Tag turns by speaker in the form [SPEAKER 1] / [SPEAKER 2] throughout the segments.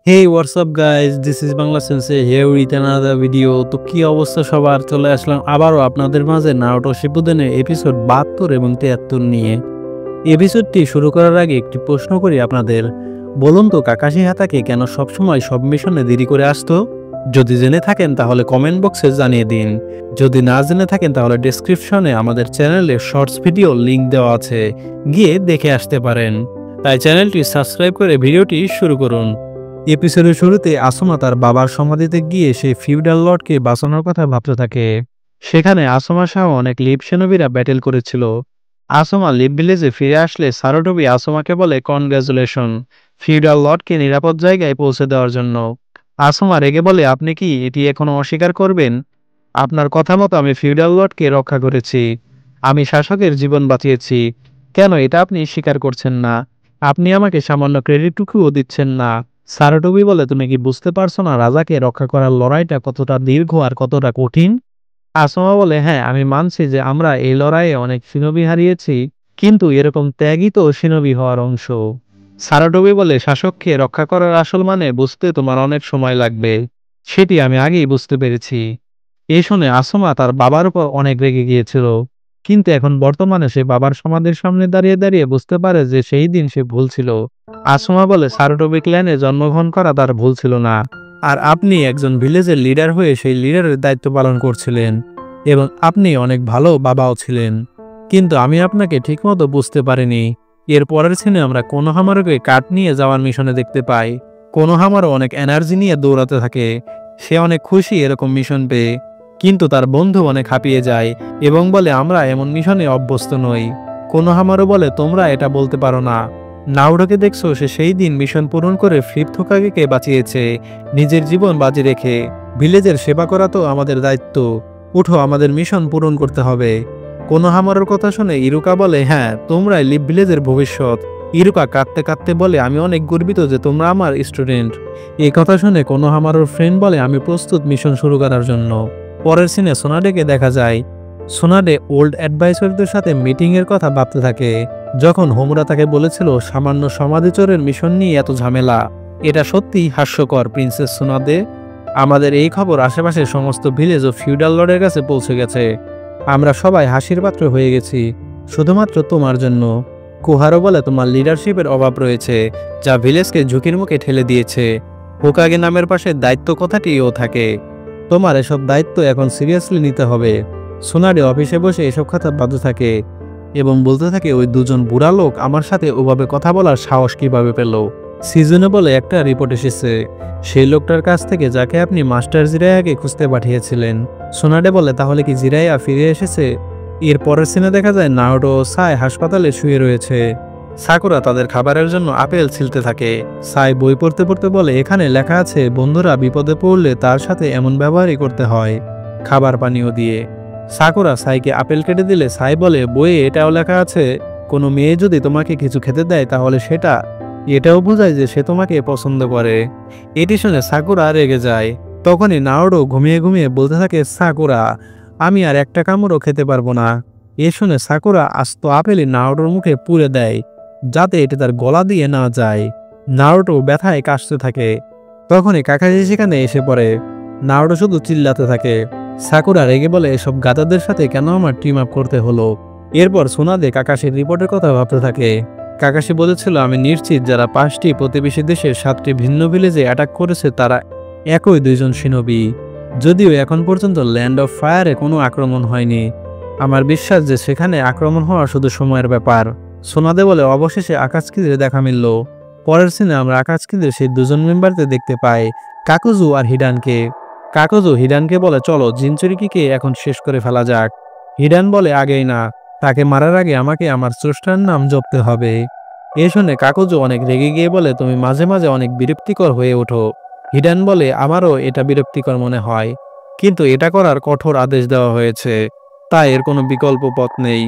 [SPEAKER 1] Hey, what's up guys? This is Bangla Sensei here with another video. তো কি অবস্থা সবার? চলে আসলাম আবারও আপনাদের মাঝে নারুটো শিপুদেনের এপিসোড 72 এবং 73 নিয়ে। এপিসোডটি শুরু করার আগে একটি প্রশ্ন করি আপনাদের। বলুন তো কাকাশি হাতাকে কেন সবসময় সব মিশনে দেরি করে আসতো? যদি জেনে থাকেন তাহলে কমেন্ট বক্সে জানিয়ে দিন। যদি না জেনে থাকেন তাহলে ডেসক্রিপশনে আমাদের চ্যানেলের শর্টস ভিডিও লিংক দেওয়া আছে, গিয়ে দেখে আসতে পারেন। তাই চ্যানেলটি সাবস্ক্রাইব করে ভিডিওটি শুরু করুন। এপিসোডের শুরুতে আসমা তার বাবার সমাধিতে গিয়ে সেই ফিউডাল লর্ডকে বাঁচানোর কথা ভাবতে থাকে। সেখানে আসমা সহ অনেক লিপ সেনবিরা ব্যাটেল করেছিল। আসমা লিপ ভিলেজে ফিরে আসলে সারোটোবি আসমাকে বলে কনগ্রাচুলেশন ফিউডাল লর্ডকে নিরাপদ জায়গায় পৌঁছে দেওয়ার জন্য। আসমা রেগে বলে, আপনি কি এটি এখনো অস্বীকার করবেন? আপনার কথা মতো আমি ফিউডাল লর্ডকে রক্ষা করেছি, আমি শাসকের জীবন বাঁচিয়েছি, কেন এটা আপনি স্বীকার করছেন না? আপনি আমাকে সামান্য ক্রেডিটটুকুও দিচ্ছেন না। সারাটোবি বলে, তুমি কি বুঝতে পারছো না রাজাকে রক্ষা করার লড়াইটা কতটা দীর্ঘ আর কতটা কঠিন? আসমা বলে, হ্যাঁ আমি মানছি যে আমরা এই লড়াইয়ে অনেক সিনবি হারিয়েছি, কিন্তু এরকম ত্যাগই তো সিনবি হওয়ার অংশ। সারাটোবি বলে, শাসককে রক্ষা করার আসল মানে বুঝতে তোমার অনেক সময় লাগবে, সেটি আমি আগেই বুঝতে পেরেছি। এই শুনে আসমা তার বাবার উপর অনেক রেগে গিয়েছিল, কিন্তু এখন বর্তমানে সে বাবার সমাধির সামনে দাঁড়িয়ে দাঁড়িয়ে বুঝতে পারে যে সেই দিন সে ভুল ছিল। আসমা বলে, সারোটোবি ক্ল্যানে জন্মগ্রহণ করা তার ভুল ছিল না, আর আপনি একজন ভিলেজের লিডার হয়ে সেই লিডারের দায়িত্ব পালন করছিলেন, এবং আপনি অনেক ভালো বাবাও ছিলেন, কিন্তু আমি আপনাকে ঠিকমতো বুঝতে পারিনি। এর পরের সিনে আমরা কোনোহামারুকে কাঠ নিয়ে যাওয়ার মিশনে দেখতে পাই। কোনোহামারু অনেক এনার্জি নিয়ে দৌড়াতে থাকে, সে অনেক খুশি এরকম মিশন পেয়ে, কিন্তু তার বন্ধু অনেক হাঁপিয়ে যায় এবং বলে, আমরা এমন মিশনে অভ্যস্ত নই। কোনোহামারু বলে, তোমরা এটা বলতে পারো না। নারুটোকে দেখছো, সে সেই দিন মিশন পূরণ করে ফিফথ হোকাগেকে বাঁচিয়েছে, নিজের জীবন বাজি রেখে। ভিলেজের সেবা করা তো আমাদের দায়িত্ব, উঠো আমাদের মিশন পূরণ করতে হবে। কোনোহামারুর কথা শুনে ইরুকা বলে, হ্যাঁ তোমরাই লিভ ভিলেজের ভবিষ্যৎ। ইরুকা কাঁদতে কাঁদতে বলে, আমি অনেক গর্বিত যে তোমরা আমার স্টুডেন্ট। এই কথা শুনে কোনোহামারুর ফ্রেন্ড বলে, আমি প্রস্তুত মিশন শুরু করার জন্য। পরের সিনে সোনাডেকে দেখা যায়। সোনাডে ওল্ড অ্যাডভাইসারদের সাথে মিটিংয়ের কথা ভাবতে থাকে। যখন হোমুরা তাকে বলেছিল সামান্য সমাধিচরের মিশন নিয়ে এত ঝামেলা, এটা সত্যিই হাস্যকর প্রিন্সেস সোনাদে। আমাদের এই খবর আশেপাশের সমস্ত ভিলেজ ও ফিউডাল লর্ডের কাছে পৌঁছে গেছে। আমরা সবাই হাসির পাত্র হয়ে গেছি, শুধুমাত্র তোমার জন্য। কুহারো বলে, তোমার লিডারশিপের অভাব রয়েছে, যা ভিলেজকে ঝুঁকির মুখে ঠেলে দিয়েছে। হোকাগে নামের পাশে দায়িত্ব কথাটিও থাকে, তোমার এসব দায়িত্ব এখন সিরিয়াসলি নিতে হবে। সোনাডে অফিসে বসে এসব কথা ভাবতে থাকে এবং বলতে থাকে, ওই দুজন বুড়া লোক আমার সাথে ওভাবে কথা বলার সাহস কিভাবে পেল। সিজনে বলে, একটা রিপোর্ট এসেছে সেই লোকটার কাছ থেকে যাকে আপনি মাস্টার জিরায়াকে খুঁজতে পাঠিয়েছিলেন। সোনাডে বলে, তাহলে কি জিরায়া ফিরে এসেছে? এর পরের সিনে দেখা যায় নারুটো ও সাই হাসপাতালে শুয়ে রয়েছে। সাকুরা তাদের খাবারের জন্য আপেল ছিলতে থাকে। সাই বই পড়তে পড়তে বলে, এখানে লেখা আছে বন্ধুরা বিপদে পড়লে তার সাথে এমন ব্যবহারই করতে হয়, খাবার পানীয় দিয়ে। সাকুরা সাইকে আপেল কেটে দিলে সাই বলে, বইয়ে এটাও লেখা আছে কোনো মেয়ে যদি তোমাকে কিছু খেতে দেয় তাহলে এটাও বোঝায় যে সে তোমাকে পছন্দ করে। এটি শুনে সাকুরা রেগে যায়। তখনই নারুটো ঘুমিয়ে ঘুমিয়ে বলতে থাকে, সাকুরা আমি আর একটা কামড়ও খেতে পারবো না। এ শুনে সাকুরা আস্ত আপেলই নারুটোর মুখে পুরে দেয়, যাতে এটি তার গলা দিয়ে না যায়। নারুটো ব্যথায় কাশতে থাকে। তখনই কাকাশি সেখানে এসে পড়ে। নারুটো শুধু চিল্লাতে থাকে। সাকুরা রেগে বলে, এসব গাধাদের সাথে কেন আমার টিম আপ করতে হলো? এরপর সোনাদে কাকাশির রিপোর্টের কথা ভাবতে থাকে। কাকাশি বলেছিল, আমি নিশ্চিত যারা 5টি প্রতিবেশী দেশের 7টি ভিন্ন ভিলেজে অ্যাটাক করেছে তারা একই দুইজন শিনবি। যদিও এখন পর্যন্ত ল্যান্ড অফ ফায়ারে কোনো আক্রমণ হয়নি, আমার বিশ্বাস যে সেখানে আক্রমণ হওয়া শুধু সময়ের ব্যাপার। সোনাদে বলে, অবশেষে আকাশকিদের দেখা মিলল। পরের সিনে আমরা আকাশকিদের সেই দুজন মেম্বারদের দেখতে পাই, কাকুজু আর হিডানকে। কাকুজু হিডানকে বলে, চলো জিনচুরিকিকে এখন শেষ করে ফেলা যাক। হিডান বলে, আগেই না, তাকে মারার আগে আমাকে আমার স্রষ্টার নাম জপতে হবে। এ শুনে কাকুজু অনেক রেগে গিয়ে বলে, তুমি মাঝে মাঝে অনেক বিরক্তিকর হয়ে ওঠো। হিডান বলে, আমারও এটা বিরক্তিকর মনে হয়, কিন্তু এটা করার কঠোর আদেশ দেওয়া হয়েছে, তাই এর কোনো বিকল্প পথ নেই।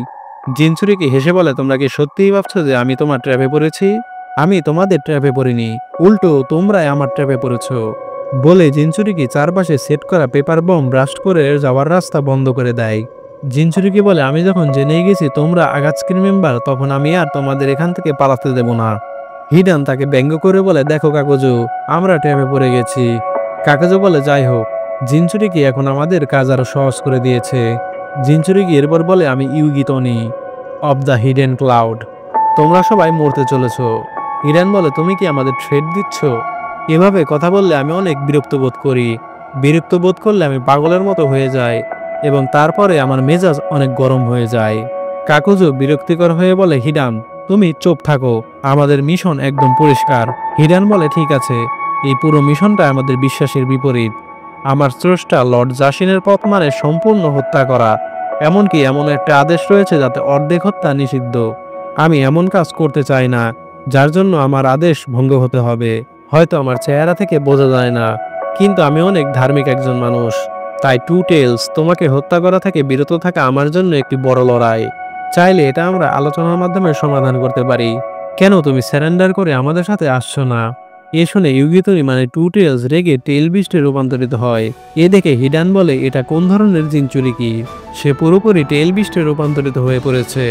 [SPEAKER 1] জিনচুরিকি হেসে বলে, তোমরা কি সত্যিই ভাবছো যে আমি তোমার ট্র্যাপে পড়েছি? আমি তোমাদের ট্র্যাপে পড়িনি, উল্টো তোমরাই আমার ট্র্যাপে পড়েছো। বলে জিনচুরিকি চারপাশে সেট করা পেপার বম ব্লাস্ট করে যাওয়ার রাস্তা বন্ধ করে দেয়। জিনচুরিকি বলে, আমি যখন জেনেই গেছি তোমরা আগাতসুকির মেম্বার, তখন আমি আর তোমাদের এখান থেকে পালাতে দেব না। হিডান তাকে ব্যঙ্গ করে বলে, দেখো কাকুজু, আমরা ট্যাপে পড়ে গেছি। কাকুজু বলে, যাই হোক, জিনচুরিকি এখন আমাদের কাজ আরো সহজ করে দিয়েছে। জিনচুরিকি এরপর বলে, আমি ইউগিতনি অব দ্য হিডেন ক্লাউড, তোমরা সবাই মরতে চলেছ। হিডান বলে, তুমি কি আমাদের থ্রেট দিচ্ছ? এভাবে কথা বললে আমি অনেক বিরক্ত বোধ করি। বিরক্ত বোধ করলে আমি পাগলের মতো হয়ে যাই এবং তারপরে আমার মেজাজ অনেক গরম হয়ে যায়। কাকুজু বিরক্তিকর হয়ে বলে, হিডান তুমি চুপ থাকো, আমাদের মিশন একদম পরিষ্কার। হিডান বলে, ঠিক আছে, এই পুরো মিশনটা আমাদের বিশ্বাসের বিপরীত। আমার স্রষ্টা লর্ড জাসিনের পথ মানে সম্পূর্ণ হত্যা করা, এমনকি এমন একটা আদেশ রয়েছে যাতে অর্ধেক হত্যা নিষিদ্ধ। আমি এমন কাজ করতে চাই না যার জন্য আমার আদেশ ভঙ্গ হতে হবে। হয়তো আমার চেহারা থেকে বোঝা যায় না, কিন্তু আমি অনেক ধার্মিক একজন মানুষ। তাই টু টেলস, তোমাকে হত্যা করা থেকে বিরত থাকা আমার জন্য একটি বড় লড়াই। চাইলে এটা আমরা আলোচনার মাধ্যমে সমাধান করতে পারি। কেন তুমি স্যারেন্ডার করে আমাদের সাথে আসছো না? এ শুনে ইউগিতনি মানে টু টেলস রেগে টেল বিস্টে রূপান্তরিত হয়। এ দেখে হিডান বলে, এটা কোন ধরনের জিনচুরিকি? সে পুরোপুরি টেল বিস্টে রূপান্তরিত হয়ে পড়েছে।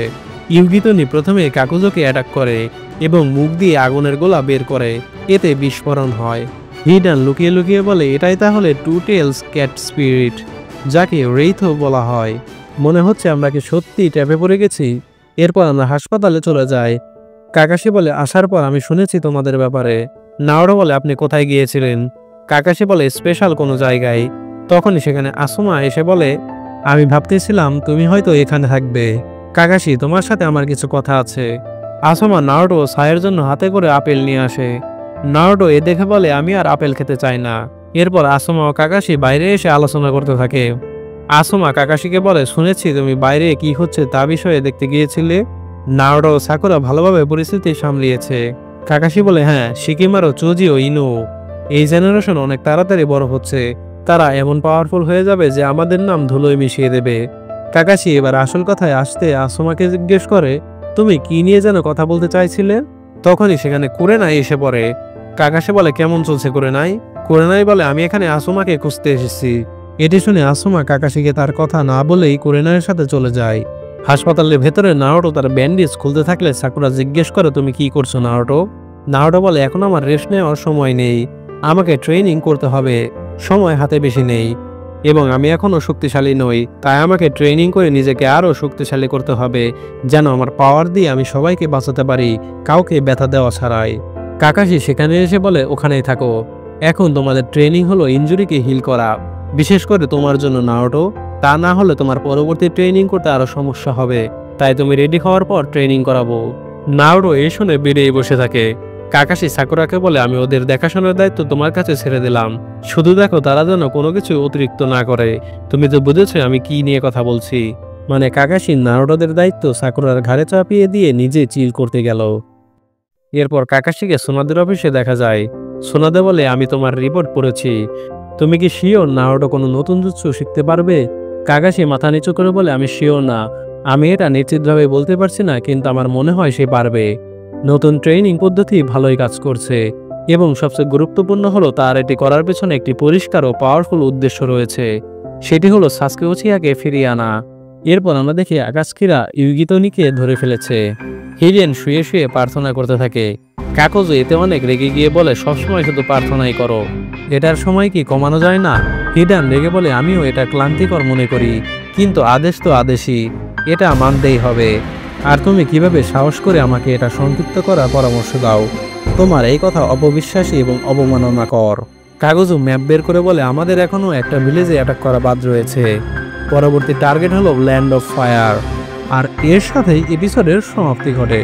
[SPEAKER 1] ইউগিতনি প্রথমে কাকুজোকে অ্যাটাক করে এবং মুখ দিয়ে আগুনের গোলা বের করে, এতে বিস্ফোরণ হয়। হিডান লুকিয়ে লুকিয়ে বলে, এটাই তাহলে টু টেলস ক্যাট স্পিরিট, যাকে রেইথও বলা হয়। মনে হচ্ছে আমরা কি সত্যি ট্যাপে পড়ে গেছি। এরপর আমরা হাসপাতালে চলে যাই। কাকাশি বলে, আসার পর আমি শুনেছি তোমাদের ব্যাপারে। নাওরো বলে, আপনি কোথায় গিয়েছিলেন? কাকাশি বলে, স্পেশাল কোনো জায়গায়। তখনই সেখানে আসুমা এসে বলে, আমি ভাবতেছিলাম তুমি হয়তো এখানে থাকবে। কাকাশি, তোমার সাথে আমার কিছু কথা আছে। আসুমা নাওরো সায়ের জন্য হাতে করে আপেল নিয়ে আসে। নাওরো এ দেখে বলে, আমি আর আপেল খেতে চাই না। এরপর আসুমা ও কাকাশি বাইরে এসে আলোচনা করতে থাকে। আসুমা কাকাশিকে বলে, শুনেছি তুমি বাইরে কি হচ্ছে তা বিষয়ে দেখতে গিয়েছিলে। নাওরো ও সাকুরা ভালোভাবে পরিস্থিতি সামলিয়েছে। কাকাশি বলে, হ্যাঁ, শিকিমারও চুজি ও ইনু এই জেনারেশন অনেক তাড়াতাড়ি বড় হচ্ছে। তারা এমন পাওয়ারফুল হয়ে যাবে যে আমাদের নাম ধুলোয় মিশিয়ে দেবে। কাকাশি এবার আসল কথায় আসতে আসুমাকে জিজ্ঞেস করে, তুমি কি নিয়ে যেন কথা বলতে চাইছিলে? তখনই সেখানে কুরেনাই এসে পড়ে। কাকাশি বলে, কেমন চলছে কুরেনাই? কুরেনাই বলে, আমি এখানে আসুমাকে খুঁজতে এসেছি। এটি শুনে আসুমা কাকাশিকে তার কথা না বলেই কুরেনাইয়ের সাথে চলে যায়। হাসপাতালের ভেতরে নাওটো তার ব্যান্ডেজ খুলতে থাকলে সাকুরা জিজ্ঞেস করে, তুমি কি করছো নাওটো? নাওটো বলে, এখন আমার রেস্ট নেওয়ার সময় নেই, আমাকে ট্রেনিং করতে হবে, সময় হাতে বেশি নেই এবং আমি এখনও শক্তিশালী নই। তাই আমাকে ট্রেনিং করে নিজেকে আরও শক্তিশালী করতে হবে, যেন আমার পাওয়ার দিয়ে আমি সবাইকে বাঁচাতে পারি, কাউকে ব্যথা দেওয়া ছাড়াই। কাকাশি সেখানে এসে বলে, ওখানেই থাকো, এখন তোমাদের ট্রেনিং হলো ইনজুরিকে হিল করা, বিশেষ করে তোমার জন্য নাওটো। তা না হলে তোমার পরবর্তী ট্রেনিং করতে আরো সমস্যা হবে। তাই তুমি রেডি হওয়ার পর ট্রেনিং করাবো। নাওটো এই শুনে বেরিয়ে বসে থাকে। কাকাশি সাকুরাকে বলে, আমি ওদের দেখাশোনার দায়িত্ব তোমার কাছে ছেড়ে দিলাম, শুধু দেখো তারা যেন কোনো কিছু অতিরিক্ত না করে। তুমি তো বুঝেছো আমি কি নিয়ে কথা বলছি। মানে কাকাশি নাওটোদের দায়িত্ব সাকুরার ঘাড়ে চাপিয়ে দিয়ে নিজে চিল করতে গেল। এরপর কাকাশিকে সোনাদের অফিসে দেখা যায়। সোনাদে বলে, আমি তোমার রিপোর্ট পড়েছি, তুমি কি শিওর নাওটো কোনো নতুন জুৎসু শিখতে পারবে? কাকাশি মাথা নিচু করে বলে, আমি শিওর না, আমি এটা নিশ্চিতভাবে বলতে পারছি না, কিন্তু আমার মনে হয় সে পারবে। নতুন ট্রেনিং পদ্ধতি ভালোই কাজ করছে এবং সবচেয়ে গুরুত্বপূর্ণ হলো তার এটি করার পেছনে একটি পরিষ্কার ও পাওয়ারফুল উদ্দেশ্য রয়েছে, সেটি হলো সাসকে উচিয়াকে ফিরিয়ে আনা। এরপর আমরা দেখি আকাশকিরা ইউগিতনিকে ধরে ফেলেছে। হিডেন শুয়ে শুয়ে প্রার্থনা করতে থাকে। কাকুজো এতে অনেক রেগে গিয়ে বলে, সবসময় শুধু প্রার্থনাই করো, এটার সময় কি কমানো যায় না? হিডেন রেগে বলে, আমিও এটা ক্লান্তিকর মনে করি, কিন্তু আদেশ তো আদেশই, এটা মানতেই হবে। আর তুমি কিভাবে সাহস করে আমাকে এটা সংক্ষিপ্ত করার পরামর্শ দাও? তোমার এই কথা অপবিশ্বাসী এবং অবমাননাকর। কাগজও ম্যাপ বের করে বলে, আমাদের এখনো একটা ভিলেজে অ্যাটাক করা বাদ রয়েছে, পরবর্তী টার্গেট হলো ল্যান্ড অফ ফায়ার। আর এর সাথেই এপিসোডের সমাপ্তি ঘটে।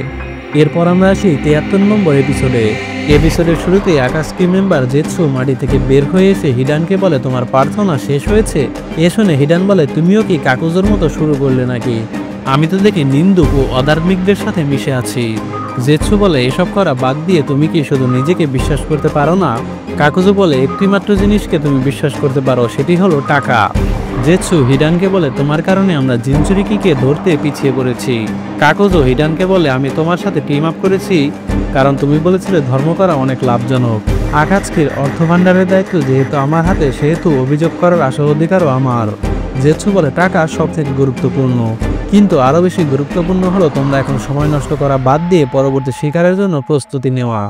[SPEAKER 1] এরপর আমরা আসি 73 নম্বর এপিসোডে। এপিসোডের শুরুতে আকাশকি মেম্বার জেৎসু মাটি থেকে বের হয়ে এসে হিডানকে বলে, তোমার প্রার্থনা শেষ হয়েছে? এ শুনে হিডান বলে, তুমিও কি কাকুজোর মতো শুরু করলে নাকি? আমি তো দেখি নিন্দুক ও অধার্মিকদের সাথে মিশে আছি। জেৎসু বলে, এসব করা বাদ দিয়ে তুমি কি শুধু নিজেকে বিশ্বাস করতে পারো না? কাকুজো বলে, একটি মাত্র জিনিসকে তুমি বিশ্বাস করতে পারো, সেটি হলো টাকা। জেৎসু হিডানকে বলে, তোমার কারণে আমরা জিনচুরিকিকে ধরতে পিছিয়ে পড়েছি। কাকুজো হিডানকে বলে, আমি তোমার সাথে টিম আপ করেছি কারণ তুমি বলেছিলে ধর্ম করা অনেক লাভজনক। আকাশকির অর্থ ভাণ্ডারের দায়িত্ব যেহেতু আমার হাতে, সেহেতু অভিযোগ করার আসল অধিকারও আমার। জেৎসু বলে, টাকা সব থেকে গুরুত্বপূর্ণ, কিন্তু আরও বেশি গুরুত্বপূর্ণ হলো তোমরা এখন সময় নষ্ট করা বাদ দিয়ে পরবর্তী শিকারের জন্য প্রস্তুতি নেওয়া।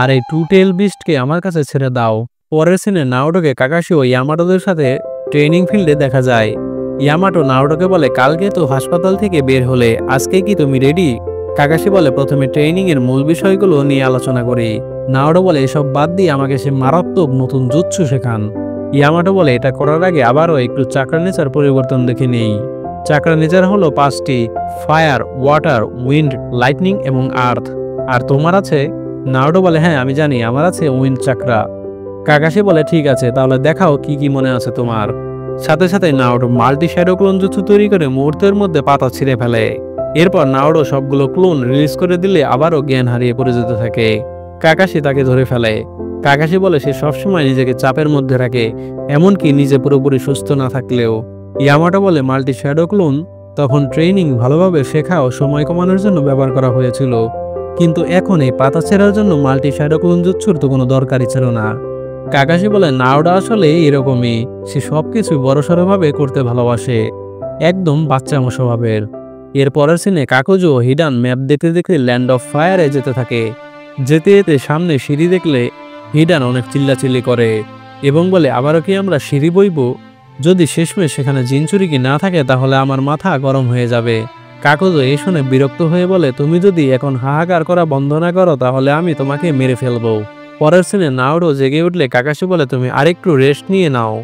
[SPEAKER 1] আর এই টু টেল বিস্টকে আমার কাছে ছেড়ে দাও। পরের সিনে নারুটোকে কাকাশি ও ইয়ামাটোদের সাথে ট্রেনিং ফিল্ডে দেখা যায়। ইয়ামাটো নারুটোকে বলে, কালকে তো হাসপাতাল থেকে বের হলে, আজকে কি তুমি রেডি? কাকাশি বলে, প্রথমে ট্রেনিং এর মূল বিষয়গুলো নিয়ে আলোচনা করি। নারুটো বলে, এসব বাদ দিয়ে আমাকে সে মারাত্মক নতুন জুৎসু শেখান। ইয়ামাটো বলে, এটা করার আগে আবারও একটু চাকরা নেচার পরিবর্তন দেখে নেই। চাকরা নেচার হলো 5টি: ফায়ার, ওয়াটার, উইন্ড, লাইটনিং এবং আর্থ। আর তোমার আছে? নারুটো বলে, হ্যাঁ আমি জানি, আমার আছে উইন্ড চাকরা। কাকাশি বলে, ঠিক আছে, তাহলে দেখাও কি কি মনে আছে তোমার। সাথে সাথে Naruto multi shadow clone jutsu তৈরি করে মুহূর্তের মধ্যে পাতা ছিঁড়ে ফেলে। এরপর নারুটো সবগুলো ক্লোন রিলিজ করে দিলে আবারও জ্ঞান হারিয়ে পড়ে যেতে থাকে। কাকাশি তাকে ধরে ফেলে। কাকাশি বলে, সে সবসময় নিজেকে চাপের মধ্যে রাখে, এমনকি নিজে পুরোপুরি সুস্থ না থাকলেও। ইয়ামাটো বলে, মাল্টি শ্যাডো ক্লোন তখন ট্রেনিং ভালোভাবে শেখা ও সময় কমানোর জন্য ব্যবহার করা হয়েছিল, কিন্তু এখন এই পাতা ছেঁড়ার জন্য মাল্টি শ্যাডো ক্লোন জুৎসুর তো কোনো দরকারই ছিল না। কাকাশি বলে, নারুটো আসলে এরকমই, সে সবকিছু বড়সড়ভাবে করতে ভালোবাসে, একদম বাচ্চামো স্বভাবের। এর পরের সিনে কাকুজো ও হিডান ম্যাপ দেখতে দেখতে ল্যান্ড অফ ফায়ারে যেতে থাকে। যেতে যেতে সামনে সিঁড়ি দেখলে হিডান অনেক চিল্লাচিল্লি করে এবং বলে, আবারও কি আমরা সিঁড়ি বইব? যদি শেষমেশ সেখানে জিনচুরিকি না থাকে তাহলে আমার মাথা গরম হয়ে যাবে। কাকুজো এই শুনে বিরক্ত হয়ে বলে, তুমি যদি এখন হাহাকার করা বন্ধ না করো তাহলে আমি তোমাকে মেরে ফেলবো। পরের সিনে নারুটো জেগে উঠলে কাকাশি বলে, তুমি আরেকটু রেস্ট নিয়ে নাও,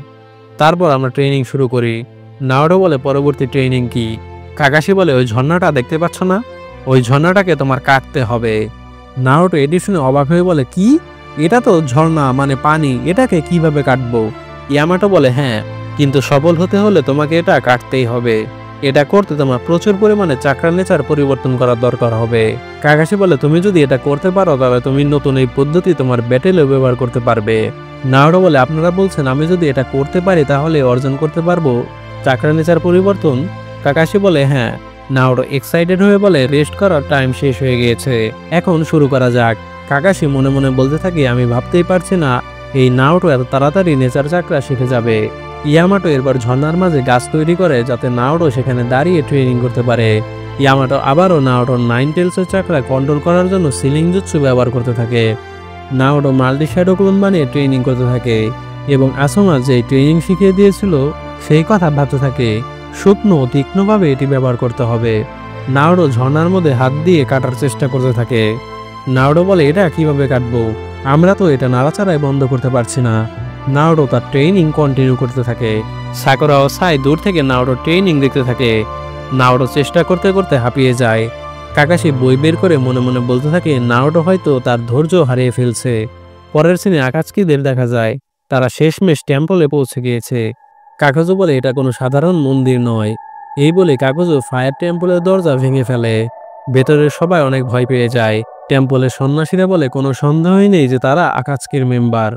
[SPEAKER 1] তারপর আমরা ট্রেনিং শুরু করি। নারুটো বলে, পরবর্তী ট্রেনিং কি? কাকাশি বলে, ওই ঝর্ণাটা দেখতে পাচ্ছ না, ওই ঝর্ণাটাকে তোমার কাটতে হবে। নারুটো এটি শুনে অবাক হয়ে বলে, কি? এটা তো ঝর্ণা, মানে পানি, এটাকে কিভাবে কাটবো? ইয়ামাটো বলে, হ্যাঁ, কিন্তু সফল হতে হলে তোমাকে এটা কাটতেই হবে। এটা করতে তোমার প্রচুর পরিমাণে চাকরা নেচার পরিবর্তন করার দরকার হবে। কাকাশি বলে, তুমি যদি এটা করতে পারো তাহলে তুমি নতুন এই পদ্ধতি তোমার ব্যাটেলেও ব্যবহার করতে পারবে। নারুটো বলে, আপনারা বলছেন আমি যদি এটা করতে পারি তাহলে অর্জন করতে পারবো চাকরা নেচার পরিবর্তন? কাকাশি বলে, হ্যাঁ। নারুটো এক্সাইটেড হয়ে বলে, রেস্ট করার টাইম শেষ হয়ে গিয়েছে, এখন শুরু করা যাক। কাকাশি মনে মনে বলতে থাকে, আমি ভাবতেই পারছি না এই নারুটো এত তাড়াতাড়ি নেচার চাকরা শিখে যাবে। ইয়ামাটো এরপর ঝর্ণার মাঝে গাছ তৈরি করে যাতে নারুটো সেখানে দাঁড়িয়ে ট্রেনিং করতে পারে। ইয়ামাটো আবারও নারুটোর 9 টেলসের চাকরা কন্ট্রোল করার জন্য সিলিং জুৎসু ব্যবহার করতে থাকে। নারুটো মাল্টি শ্যাডো ক্লোন বানিয়ে ট্রেনিং করতে থাকে এবং আসুমা যে ট্রেনিং শিখিয়ে দিয়েছিল সেই কথা ভাবতে থাকে, শুকনো ও তীক্ষ্ণভাবে এটি ব্যবহার করতে হবে। নারুটো ঝর্ণার মধ্যে হাত দিয়ে কাটার চেষ্টা করতে থাকে। নারুটো বলে, এটা কিভাবে কাটবো? আমরা তো এটা নাড়াচাড়াই বন্ধ করতে পারছি না। নারুটো তার ট্রেনিং কন্টিনিউ করতে থাকে। সাকুরা ও সাই দূর থেকে নারুটো ট্রেনিং দেখতে থাকে। নারুটো চেষ্টা করতে করতে হাঁপিয়ে যায়। কাকাশি বই বের করে মনে মনে বলতে থাকে, নারুটো হয়তো তার ধৈর্য হারিয়ে ফেলছে। পরের সিনে আকাৎসুকিদের দেখা যায়, তারা শেষমেশ টেম্পলে পৌঁছে গিয়েছে। কাকুজো বলে, এটা কোনো সাধারণ মন্দির নয়। এই বলে কাকুজো ফায়ার টেম্পলের দরজা ভেঙে ফেলে। ভেতরের সবাই অনেক ভয় পেয়ে যায়। টেম্পলের সন্ন্যাসীরা বলে, কোনো সন্দেহই নেই যে তারা আকাৎসুকির মেম্বার।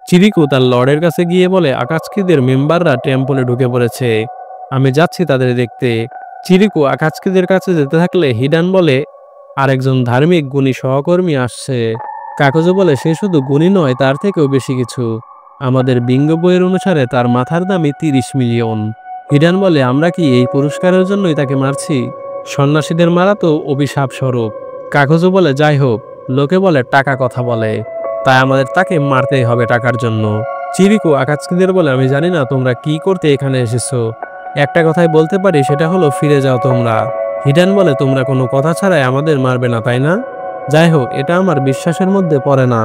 [SPEAKER 1] চিরিকু তার লর্ডের কাছে গিয়ে বলে, আকাৎসুকিদের মেম্বাররা টেম্পলে ঢুকে পড়েছে, আমি যাচ্ছি তাদের দেখতে। চিরিকু আকাৎসুকিদের কাছে যেতে থাকলে হিডান বলে, আরেকজন ধার্মিক গুণী সহকর্মী আসছে। কাকুজো বলে, সে শুধু গুণী নয়, তার থেকেও বেশি কিছু। আমাদের বিঙ্গ বইয়ের অনুসারে তার মাথার দামই 30 মিলিয়ন। হিডান বলে, আমরা কি এই পুরস্কারের জন্যই তাকে মারছি? সন্ন্যাসীদের মারা তো অভিশাপ স্বরূপ। কাকুজো বলে, যাই হোক, লোকে বলে টাকা কথা বলে, তাই আমাদের তাকে মারতেই হবে টাকার জন্য। চিরিকু আকাৎসুকিদের বলে, আমি জানি না তোমরা কি করতে এখানে এসেছো, একটা কথাই বলতে পারি, সেটা হলো ফিরে যাও তোমরা। হিডান বলে, তোমরা কোনো কথা ছাড়াই আমাদের মারবে না, তাই না? যাই হোক, এটা আমার বিশ্বাসের মধ্যে পড়ে না।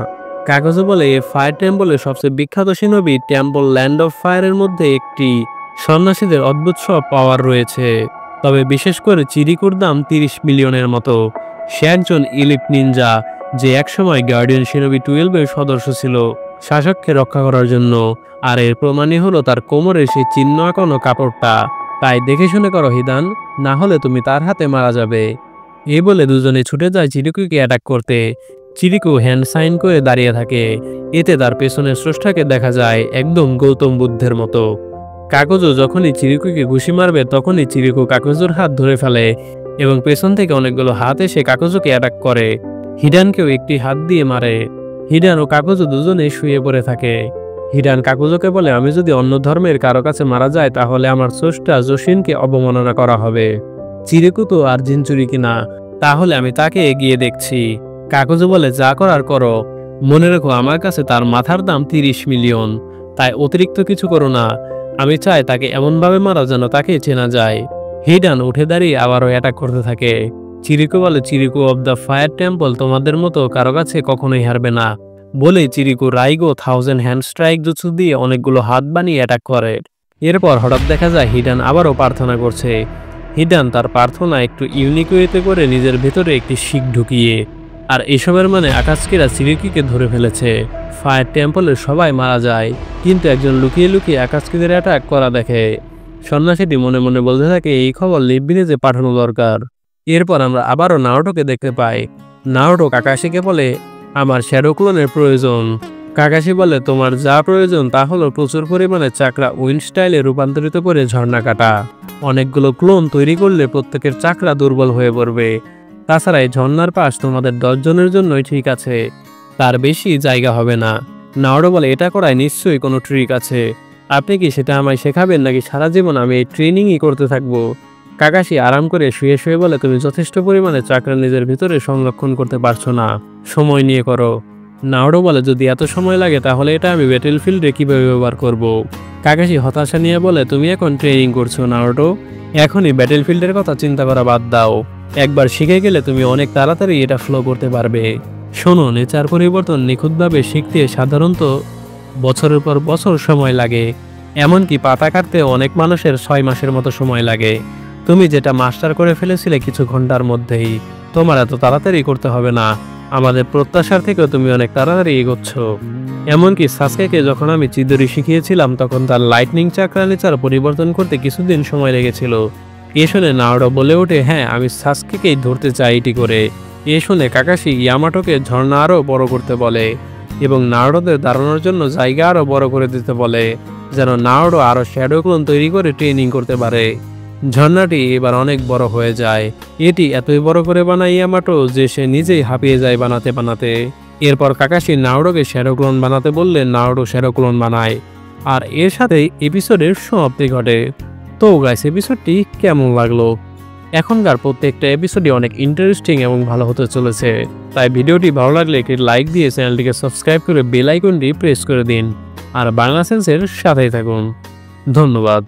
[SPEAKER 1] কাগজে বলে, এই ফায়ার টেম্পলের সবচেয়ে বিখ্যাত সিনোবি টেম্পল ল্যান্ড অফ ফায়ারের মধ্যে একটি। সন্ন্যাসীদের অদ্ভুত সব পাওয়ার রয়েছে, তবে বিশেষ করে চিরিকুর দাম 30 মিলিয়নের মতো। সে একজন ইলিট নিনজা যে একসময় গার্ডিয়ান সিনোবি 12-এর সদস্য ছিল, শাসককে রক্ষা করার জন্য। আর এর প্রমাণই হলো তার কোমরে সেই চিহ্ন আঁকানো কাপড়টা। তাই দেখে শুনে করো হিদান, না হলে তুমি তার হাতে মারা যাবে। এই বলে দুজনে ছুটে যায় চিরিকুকে অ্যাটাক করতে। চিরিকু হ্যান্ড সাইন করে দাঁড়িয়ে থাকে। এতে তার পেছনের স্রষ্টাকে দেখা যায়, একদম গৌতম বুদ্ধের মতো। কাকুজো যখনই চিরিকুকে ঘুষি মারবে তখনই চিরিকু কাকুজোর হাত ধরে ফেলে এবং পেছন থেকে অনেকগুলো হাত এসে কাকুজোকে অ্যাটাক করে। হিডানকেও একটি হাত দিয়ে মারে। হিডান ও কাকুজো দুজনেই শুয়ে পড়ে থাকে। হিডান কাকুজোকে বলে, আমি যদি অন্য ধর্মের কারো কাছে মারা যায় তাহলে আমার স্রষ্টা জোশিনকে অবমাননা করা হবে। চিরিকু তো আর জিনচুরি কিনা, তাহলে আমি তাকে এগিয়ে দেখছি। কাকুজো বলে যা করার করো, মনে রেখো আমার কাছে তার মাথার দাম 30 মিলিয়ন, তাই অতিরিক্ত কিছু করো না। আমি চাই তাকে এমনভাবে মারা যেন তাকে চেনা যায়। হিডান উঠে দাঁড়িয়ে আবারও অ্যাটাক করতে থাকে। চিরিকু বলে, চিরিকু অব দ্য ফায়ার টেম্পল তোমাদের মতো কারো কাছে কখনোই হারবে না। বলেই চিরিকু রাইগো 1000 হ্যান্ড স্ট্রাইক জুৎসু দিয়ে অনেকগুলো হাত বানিয়ে অ্যাটাক করে। এরপর হঠাৎ দেখা যায় হিডান আবারও প্রার্থনা করছে। হিডান তার প্রার্থনা একটু ইউনিক ওয়েতে করে নিজের ভেতরে একটি শিক ঢুকিয়ে, আর এসবের মানে আকাশকিরা চিরিকুকে ধরে ফেলেছে। ফায়ার টেম্পলের সবাই মারা যায়, কিন্তু একজন লুকিয়ে লুকিয়ে আকাশকিদের অ্যাটাক করা দেখে। সন্ন্যাসীটি মনে মনে বলতে থাকে এই খবর লিভ ভিলেজে পাঠানো দরকার। এরপর আমরা আবারও নারুটোকে দেখতে পাই। নারুটো কাকাশিকে বলে আমার শ্যাডো ক্লোনের প্রয়োজন। কাকাশি বলে তোমার যা প্রয়োজন তা হলো প্রচুর পরিমাণে চাকরা উইন্ড স্টাইলে রূপান্তরিত করে ঝর্ণা কাটা। অনেকগুলো ক্লোন তৈরি করলে প্রত্যেকের চাকরা দুর্বল হয়ে পড়বে। তাছাড়া এই ঝর্ণার পাশ তোমাদের 10 জনের জন্যই ঠিক আছে, তার বেশি জায়গা হবে না। নারুটো বলে এটা করায় নিশ্চয়ই কোনো ট্রিক আছে, আপনি কি সেটা আমায় শেখাবেন নাকি সারা জীবন আমি এই ট্রেনিংই করতে থাকবো? কাকাশি আরাম করে শুয়ে শুয়ে বলে তুমি যথেষ্ট পরিমাণে চাকরা নিজের ভিতরে সংরক্ষণ করতে পারছো না, সময় নিয়ে করো। নারুটো বলে যদি এত সময় লাগে তাহলে এটা আমি ব্যাটেলফিল্ডে কিভাবে ব্যবহার করব? কাকাশি হতাশা নিয়ে বলে তুমি এখন ট্রেনিং করছো নারুটো, এখনই ব্যাটেলফিল্ডের কথা চিন্তা করা বাদ দাও। একবার শিখে গেলে তুমি অনেক তাড়াতাড়ি এটা ফ্লো করতে পারবে। শোনো, নেচার পরিবর্তন নিখুঁতভাবে শিখতে সাধারণত বছরের পর বছর সময় লাগে, এমনকি পাতা কাটতে অনেক মানুষের 6 মাসের মতো সময় লাগে। তুমি যেটা মাস্টার করে ফেলেছিলে কিছু ঘন্টার মধ্যেই, তোমার এত তাড়াতাড়ি করতে হবে না। আমাদের প্রত্যাশার থেকেও তুমি অনেক তাড়াতাড়ি এগোচ্ছ। এমনকি সাসকেকে যখন আমি চিদরি শিখিয়েছিলাম তখন তার লাইটনিং চাকরা নেচার পরিবর্তন করতে কিছুদিন সময় লেগেছিল। এ শুনে নারুটো বলে ওঠে হ্যাঁ, আমি সাসকেকেই ধরতে চাই এটি করে। এ শুনে কাকাশি ইয়ামাটোকে ঝর্ণা আরও বড় করতে বলে এবং নারুটোদের দাঁড়ানোর জন্য জায়গা আরও বড় করে দিতে বলে, যেন নারুটো আরও শ্যাডো ক্লোন তৈরি করে ট্রেনিং করতে পারে। ঝর্ণাটি এবার অনেক বড় হয়ে যায়। এটি এতই বড় করে বানায় ইয়ামাটো যে সে নিজেই হাঁপিয়ে যায় বানাতে বানাতে। এরপর কাকাশি নারুটোকে শ্যাডো ক্লোন বানাতে বললে নারুটো শ্যাডো ক্লোন বানায়, আর এর সাথেই এপিসোডের সমাপ্তি ঘটে। তো গাইস, এপিসোডটি কেমন লাগলো? এখনকার প্রত্যেকটা এপিসোডই অনেক ইন্টারেস্টিং এবং ভালো হতে চলেছে, তাই ভিডিওটি ভালো লাগলে একটি লাইক দিয়ে চ্যানেলটিকে সাবস্ক্রাইব করে বেল আইকনটি প্রেস করে দিন, আর বাংলা সেন্সের সাথেই থাকুন। ধন্যবাদ।